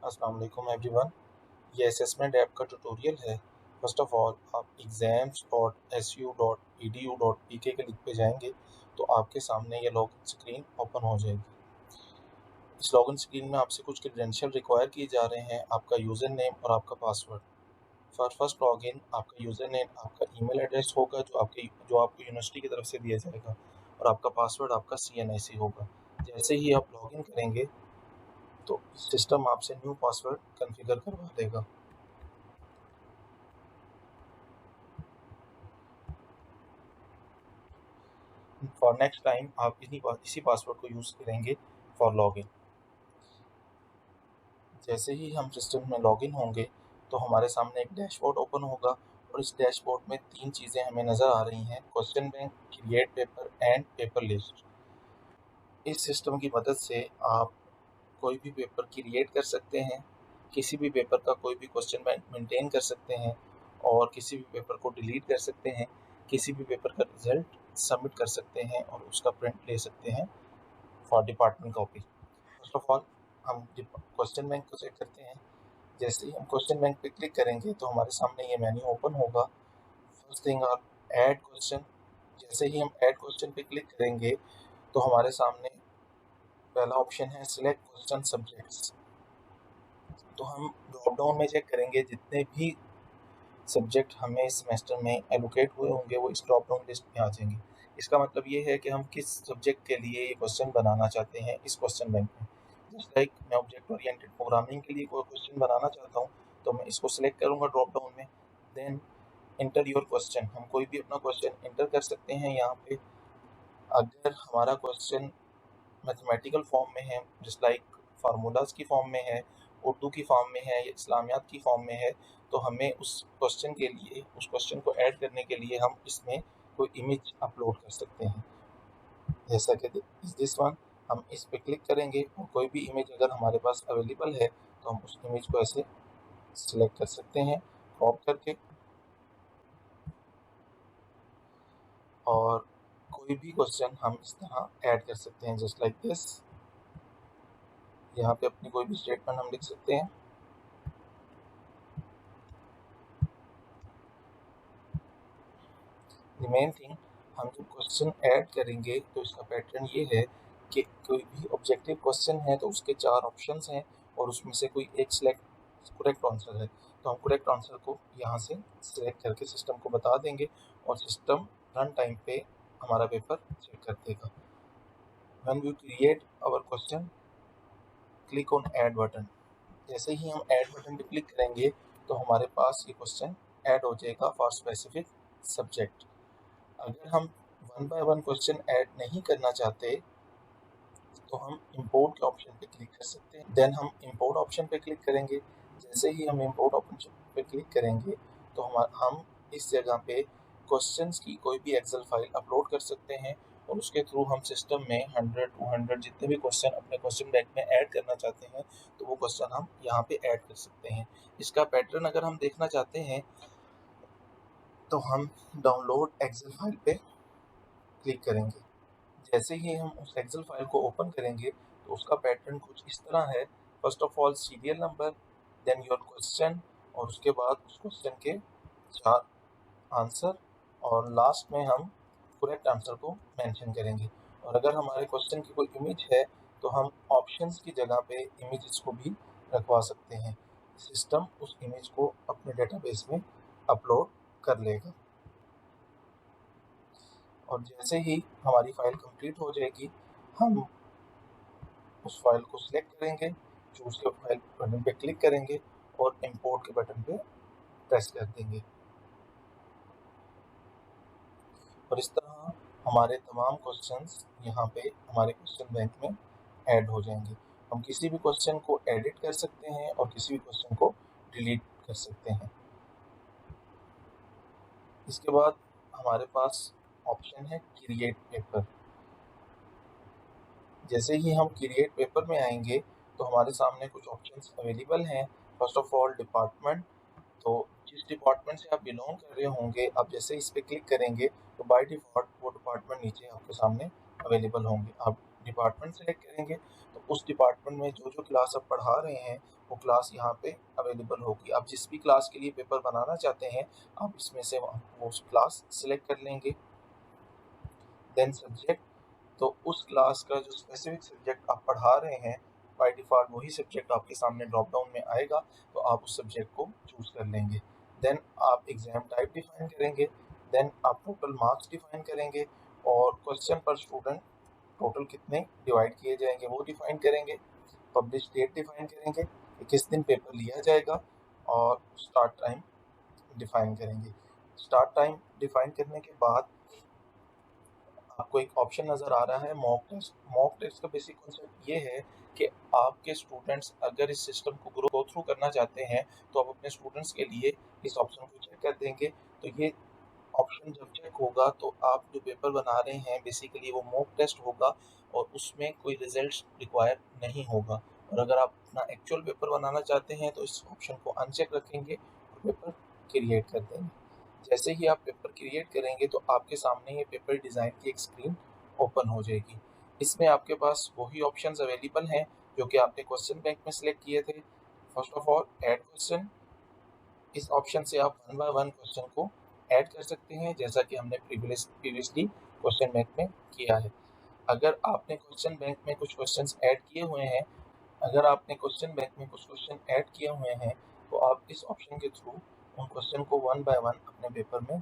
अस्सलाम वालेकुम एवरीवन। ये असेसमेंट ऐप का ट्यूटोरियल है। फर्स्ट ऑफ ऑल आप exams.su.edu.pk के लिंक पे जाएंगे तो आपके सामने ये लॉगिन स्क्रीन ओपन हो जाएगी। इस लॉगिन स्क्रीन में आपसे कुछ क्रेडेंशियल रिक्वायर किए जा रहे हैं, आपका यूज़र नेम और आपका पासवर्ड। फॉर फर्स्ट लॉगिन आपका यूज़र नेम आपका ईमेल एड्रेस होगा जो आपको यूनिवर्सिटी की तरफ से दिया जाएगा, और आपका पासवर्ड आपका CNIC होगा। जैसे ही आप लॉगिन करेंगे तो सिस्टम आपसे न्यू पासवर्ड कॉन्फ़िगर करवा देगा। फॉर नेक्स्ट टाइम आप इसी पासवर्ड को यूज़ करेंगे फॉर लॉगिन। जैसे ही हम सिस्टम में लॉगिन होंगे तो हमारे सामने एक डैशबोर्ड ओपन होगा, और इस डैशबोर्ड में 3 चीज़ें हमें नज़र आ रही हैं: question bank, create paper and paper list. इस सिस्टम की मदद से आप कोई भी पेपर क्रिएट कर सकते हैं, किसी भी पेपर का कोई भी क्वेश्चन बैंक मेंटेन कर सकते हैं, और किसी भी पेपर को डिलीट कर सकते हैं, किसी भी पेपर का रिजल्ट सबमिट कर सकते हैं और उसका प्रिंट ले सकते हैं for department copy. First of all हम क्वेश्चन बैंक को चेक करते हैं। जैसे ही हम क्वेश्चन बैंक पे क्लिक करेंगे तो हमारे सामने ये मेन्यू ओपन होगा। फर्स्ट थिंग आप ऐड क्वेश्चन। जैसे ही हम ऐड क्वेश्चन पे क्लिक करेंगे तो हमारे सामने पहला ऑप्शन है सिलेक्ट क्वेश्चन सब्जेक्ट्स। तो हम ड्रॉप डाउन में चेक करेंगे जितने भी सब्जेक्ट हमें इस सेमेस्टर में एलोकेट हुए होंगे वो इस ड्रॉप डाउन लिस्ट में आ जाएंगे। इसका मतलब ये है कि हम किस सब्जेक्ट के लिए ये क्वेश्चन बनाना चाहते हैं इस क्वेश्चन बैंक में। जस्ट लाइक मैं ऑब्जेक्ट ओरिएंटेड प्रोग्रामिंग के लिए कोई क्वेश्चन बनाना चाहता हूँ, तो मैं इसको सिलेक्ट करूँगा ड्रॉप डाउन में। देन इंटर योर क्वेश्चन, हम कोई भी अपना क्वेश्चन इंटर कर सकते हैं यहाँ पे। अगर हमारा क्वेश्चन मैथमेटिकल फॉर्म में है, जस्ट लाइक फार्मूलाज की फॉर्म में है, उर्दू की फॉर्म में है या इस्लामियात की फॉर्म में है, तो हमें उस क्वेश्चन के लिए उस क्वेश्चन को ऐड करने के लिए हम इसमें कोई इमेज अपलोड कर सकते हैं। जैसा कि इस दिस वन, हम इस पे क्लिक करेंगे और कोई भी इमेज अगर हमारे पास अवेलेबल है तो हम उस इमेज को ऐसे सिलेक्ट कर सकते हैं क्रॉप करके, और कोई भी क्वेश्चन हम इस तरह ऐड कर सकते हैं जस्ट लाइक दिस। यहाँ पे अपनी कोई भी स्टेटमेंट हम लिख सकते हैं। द मेन थिंग, हम जब क्वेश्चन ऐड करेंगे तो इसका पैटर्न ये है कि कोई भी ऑब्जेक्टिव क्वेश्चन है तो उसके 4 ऑप्शंस हैं और उसमें से कोई एक सिलेक्ट करेक्ट आंसर है, तो हम करेक्ट आंसर को यहाँ से सिलेक्ट करके सिस्टम को बता देंगे और सिस्टम रन टाइम पे हमारा पेपर चेक कर देगा। When we create our question, click on add button. जैसे ही हम ऐड बटन पे क्लिक करेंगे तो हमारे पास ये क्वेश्चन ऐड हो जाएगा फॉर स्पेसिफिक सब्जेक्ट। अगर हम one by one question add नहीं करना चाहते तो हम इंपोर्ट के ऑप्शन पे क्लिक कर सकते हैं। देन हम इंपोर्ट ऑप्शन पे क्लिक करेंगे। जैसे ही हम इंपोर्ट ऑप्शन पे क्लिक करेंगे तो हम इस जगह पे क्वेश्चंस की कोई भी एक्सेल फाइल अपलोड कर सकते हैं, और उसके थ्रू हम सिस्टम में 100 200 जितने भी क्वेश्चन अपने क्वेश्चन बैंक में ऐड करना चाहते हैं तो वो क्वेश्चन हम यहाँ पे ऐड कर सकते हैं। इसका पैटर्न अगर हम देखना चाहते हैं तो हम डाउनलोड एक्सेल फाइल पे क्लिक करेंगे। जैसे ही हम उस एक्सेल फाइल को ओपन करेंगे तो उसका पैटर्न कुछ इस तरह है। First of all serial number, then your question, और उसके बाद उस क्वेश्चन के 4 आंसर, और लास्ट में हम करेक्ट आंसर को मेंशन करेंगे। और अगर हमारे क्वेश्चन की कोई इमेज है तो हम ऑप्शंस की जगह पे इमेजेस को भी रखवा सकते हैं। सिस्टम उस इमेज को अपने डेटाबेस में अपलोड कर लेगा, और जैसे ही हमारी फाइल कंप्लीट हो जाएगी हम उस फाइल को सिलेक्ट करेंगे, चूज के फाइल बटन पे क्लिक करेंगे और इंपोर्ट के बटन पे प्रेस कर देंगे, और इस तरह हमारे तमाम क्वेश्चंस यहाँ पे हमारे क्वेश्चन बैंक में ऐड हो जाएंगे। हम किसी भी क्वेश्चन को एडिट कर सकते हैं और किसी भी क्वेश्चन को डिलीट कर सकते हैं। इसके बाद हमारे पास ऑप्शन है क्रिएट पेपर। जैसे ही हम क्रिएट पेपर में आएंगे तो हमारे सामने कुछ ऑप्शंस अवेलेबल हैं। फर्स्ट ऑफ ऑल डिपार्टमेंट, तो जिस डिपार्टमेंट से आप बिलोंग कर रहे होंगे, आप जैसे इस पे क्लिक करेंगे तो बाय डिफ़ॉल्ट वो डिपार्टमेंट नीचे आपके सामने अवेलेबल होंगे। आप डिपार्टमेंट सेलेक्ट करेंगे तो उस डिपार्टमेंट में जो क्लास आप पढ़ा रहे हैं वो क्लास यहाँ पे अवेलेबल होगी। आप जिस भी क्लास के लिए पेपर बनाना चाहते हैं आप इसमें से वो क्लास सिलेक्ट कर लेंगे। देन सब्जेक्ट, तो उस क्लास का जो स्पेसिफिक सब्जेक्ट आप पढ़ा रहे हैं बाय डिफ़ॉल्ट वही सब्जेक्ट आपके सामने ड्रॉप डाउन में आएगा, तो आप उस सब्जेक्ट को चूज़ कर लेंगे। देन आप एग्ज़ाम टाइप डिफ़ाइन करेंगे, देन आप टोटल मार्क्स डिफ़ाइन करेंगे और क्वेश्चन पर स्टूडेंट टोटल कितने डिवाइड किए जाएंगे वो डिफ़ाइन करेंगे। पब्लिश डेट डिफ़ाइन करेंगे कि किस दिन पेपर लिया जाएगा और स्टार्ट टाइम डिफ़ाइन करेंगे। स्टार्ट टाइम डिफ़ाइन करने के बाद आपको एक ऑप्शन नज़र आ रहा है मॉक टेस्ट। मॉक टेस्ट का बेसिक कॉन्सेप्ट ये है कि आपके स्टूडेंट्स अगर इस सिस्टम को गो थ्रू करना चाहते हैं तो आप अपने स्टूडेंट्स के लिए इस ऑप्शन को चेक कर देंगे। तो ये ऑप्शन जब चेक होगा तो आप जो पेपर बना रहे हैं बेसिकली वो मॉक टेस्ट होगा और उसमें कोई रिजल्ट रिक्वायर नहीं होगा। और अगर आप अपना एक्चुअल पेपर बनाना चाहते हैं तो इस ऑप्शन को अनचेक रखेंगे और पेपर क्रिएट कर देंगे। जैसे ही आप पेपर क्रिएट करेंगे तो आपके सामने ये पेपर डिज़ाइन की एक स्क्रीन ओपन हो जाएगी। इसमें आपके पास वही ऑप्शंस अवेलेबल हैं जो कि आपने क्वेश्चन बैंक में सेलेक्ट किए थे। First of all add question, इस ऑप्शन से आप वन बाय वन क्वेश्चन को ऐड कर सकते हैं जैसा कि हमने प्रीवियसली क्वेश्चन बैंक में किया है। अगर आपने क्वेश्चन बैंक में कुछ क्वेश्चंस ऐड किए हुए हैं अगर आपने क्वेश्चन बैंक में कुछ क्वेश्चन ऐड किए हुए हैं तो आप इस ऑप्शन के थ्रू उन क्वेश्चन को वन बाय वन अपने पेपर में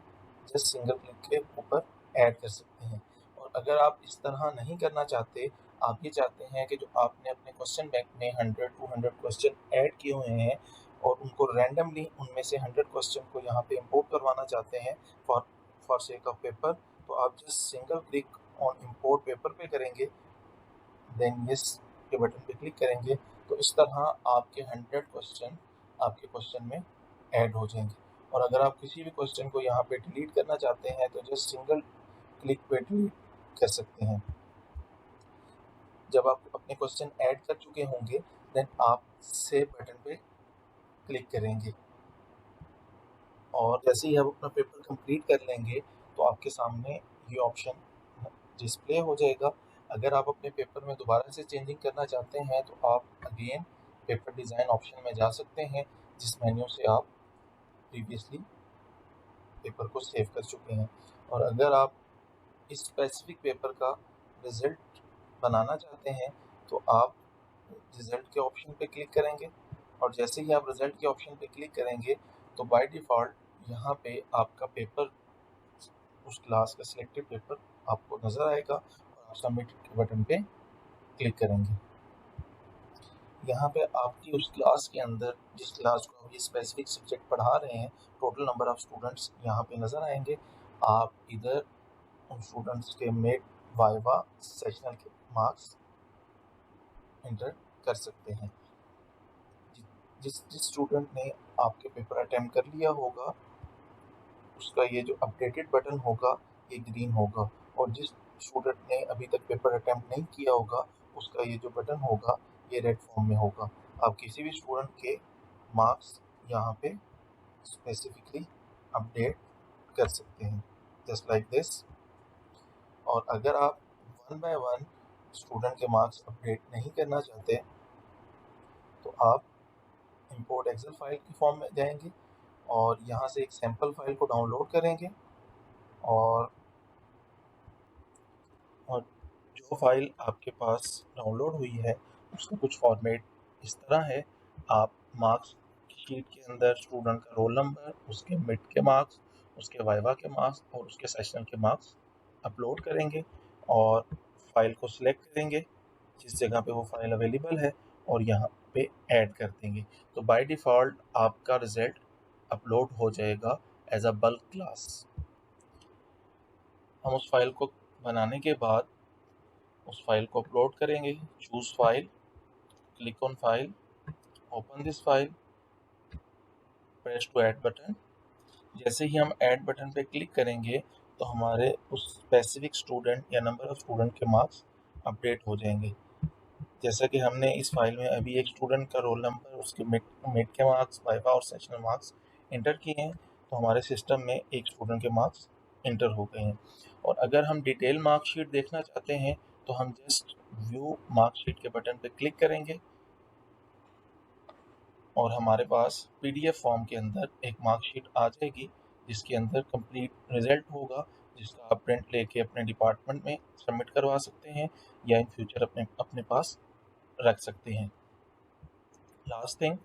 जस्ट सिंगल क्लिक के ऊपर ऐड कर सकते हैं। और अगर आप इस तरह नहीं करना चाहते, आप ये चाहते हैं कि जो आपने अपने क्वेश्चन बैंक में 100-200 क्वेश्चन ऐड किए हुए हैं और उनको रैंडमली उनमें से 100 क्वेश्चन को यहाँ पे इंपोर्ट करवाना चाहते हैं for for sake of paper, तो आप just single click on import paper पे करेंगे, देन यस के बटन पे क्लिक करेंगे तो इस तरह आपके 100 क्वेश्चन आपके क्वेश्चन में ऐड हो जाएंगे। और अगर आप किसी भी क्वेश्चन को यहाँ पे डिलीट करना चाहते हैं तो जस्ट सिंगल क्लिक पे डिलीट कर सकते हैं। जब आप अपने क्वेश्चन ऐड कर चुके होंगे देन आप सेव बटन पे क्लिक करेंगे और जैसे ही आप अपना पेपर कंप्लीट कर लेंगे तो आपके सामने ये ऑप्शन डिस्प्ले हो जाएगा। अगर आप अपने पेपर में दोबारा से चेंजिंग करना चाहते हैं तो आप अगेन पेपर डिज़ाइन ऑप्शन में जा सकते हैं जिस मेन्यू से आप प्रीवियसली पेपर को सेव कर चुके हैं। और अगर आप इस स्पेसिफिक पेपर का रिज़ल्ट बनाना चाहते हैं तो आप रिज़ल्ट के ऑप्शन पे क्लिक करेंगे और जैसे ही आप रिज़ल्ट के ऑप्शन पे क्लिक करेंगे तो बाय डिफ़ॉल्ट यहाँ पे आपका पेपर उस क्लास का सिलेक्टेड पेपर आपको नज़र आएगा और आप सबमिट के बटन पे क्लिक करेंगे। यहाँ पे आपकी उस क्लास के अंदर जिस क्लास को आप ये स्पेसिफिक सब्जेक्ट पढ़ा रहे हैं टोटल नंबर ऑफ स्टूडेंट्स यहाँ पे नज़र आएंगे। आप इधर उन स्टूडेंट्स के मेड वाइवा सेशनल के मार्क्स एंटर कर सकते हैं। जिस जिस स्टूडेंट ने आपके पेपर अटेम्प्ट कर लिया होगा उसका ये जो अपडेटेड बटन होगा ये ग्रीन होगा और जिस स्टूडेंट ने अभी तक पेपर अटेम्प्ट नहीं किया होगा उसका ये जो बटन होगा ये रेड फॉर्म में होगा। आप किसी भी स्टूडेंट के मार्क्स यहाँ पे स्पेसिफिकली अपडेट कर सकते हैं जस्ट लाइक दिस। और अगर आप वन बाय वन स्टूडेंट के मार्क्स अपडेट नहीं करना चाहते तो आप इंपोर्ट एक्सेल फाइल की फॉर्म में जाएंगे और यहाँ से एक सैम्पल फाइल को डाउनलोड करेंगे और जो फाइल आपके पास डाउनलोड हुई है उसका कुछ फॉर्मेट इस तरह है। आप मार्क्स शीट के अंदर स्टूडेंट का रोल नंबर, उसके मिड के मार्क्स, उसके वाइवा के मार्क्स और उसके सेशनल के मार्क्स अपलोड करेंगे और फाइल को सिलेक्ट करेंगे जिस जगह पे वो फाइल अवेलेबल है और यहाँ पे ऐड कर देंगे। तो बाय डिफ़ॉल्ट आपका रिज़ल्ट अपलोड हो जाएगा एज अ बल्क क्लास। हम उस फाइल को बनाने के बाद उस फाइल को अपलोड करेंगे। Choose file, click on file, open this file, press to add button. जैसे ही हम ऐड बटन पे क्लिक करेंगे तो हमारे उस स्पेसिफिक स्टूडेंट या नंबर ऑफ स्टूडेंट के मार्क्स अपडेट हो जाएंगे। जैसा कि हमने इस फाइल में अभी एक स्टूडेंट का रोल नंबर, उसके मिड के मार्क्स, वाइवा और सेशनल मार्क्स इंटर किए हैं तो हमारे सिस्टम में एक स्टूडेंट के मार्क्स इंटर हो गए हैं। और अगर हम डिटेल मार्कशीट देखना चाहते हैं तो हम जस्ट व्यू मार्कशीट के बटन पर क्लिक करेंगे और हमारे पास PDF फॉर्म के अंदर एक मार्कशीट आ जाएगी जिसके अंदर कंप्लीट रिजल्ट होगा, जिसका आप प्रिंट लेके अपने डिपार्टमेंट में सबमिट करवा सकते हैं या इन फ्यूचर अपने अपने पास रख सकते हैं। लास्ट थिंग,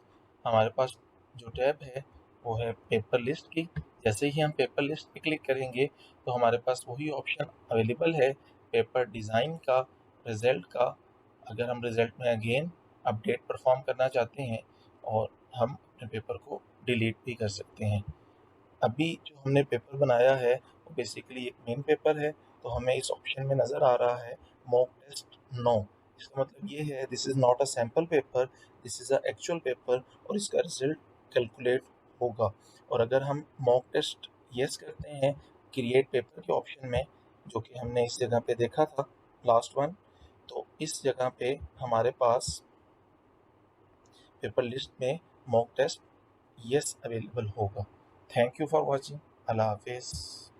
हमारे पास जो टैब है वो है पेपर लिस्ट की। जैसे ही हम पेपर लिस्ट पे क्लिक करेंगे तो हमारे पास वही ऑप्शन अवेलेबल है पेपर डिज़ाइन का, रिज़ल्ट का। अगर हम रिज़ल्ट में अगेन अपडेट परफॉर्म करना चाहते हैं और हम अपने पेपर को डिलीट भी कर सकते हैं। अभी जो हमने पेपर बनाया है वो बेसिकली एक मेन पेपर है, तो हमें इस ऑप्शन में नज़र आ रहा है मॉक टेस्ट नो। इसका मतलब ये है this is not a sample paper, this is a actual paper और इसका रिजल्ट कैलकुलेट होगा। और अगर हम मॉक टेस्ट यस करते हैं क्रिएट पेपर के ऑप्शन में, जो कि हमने इस जगह पे देखा था लास्ट वन, तो इस जगह पे हमारे पास पेपर लिस्ट में मॉक टेस्ट यस अवेलेबल होगा। Thank you for watching. अल्लाह हाफिज़।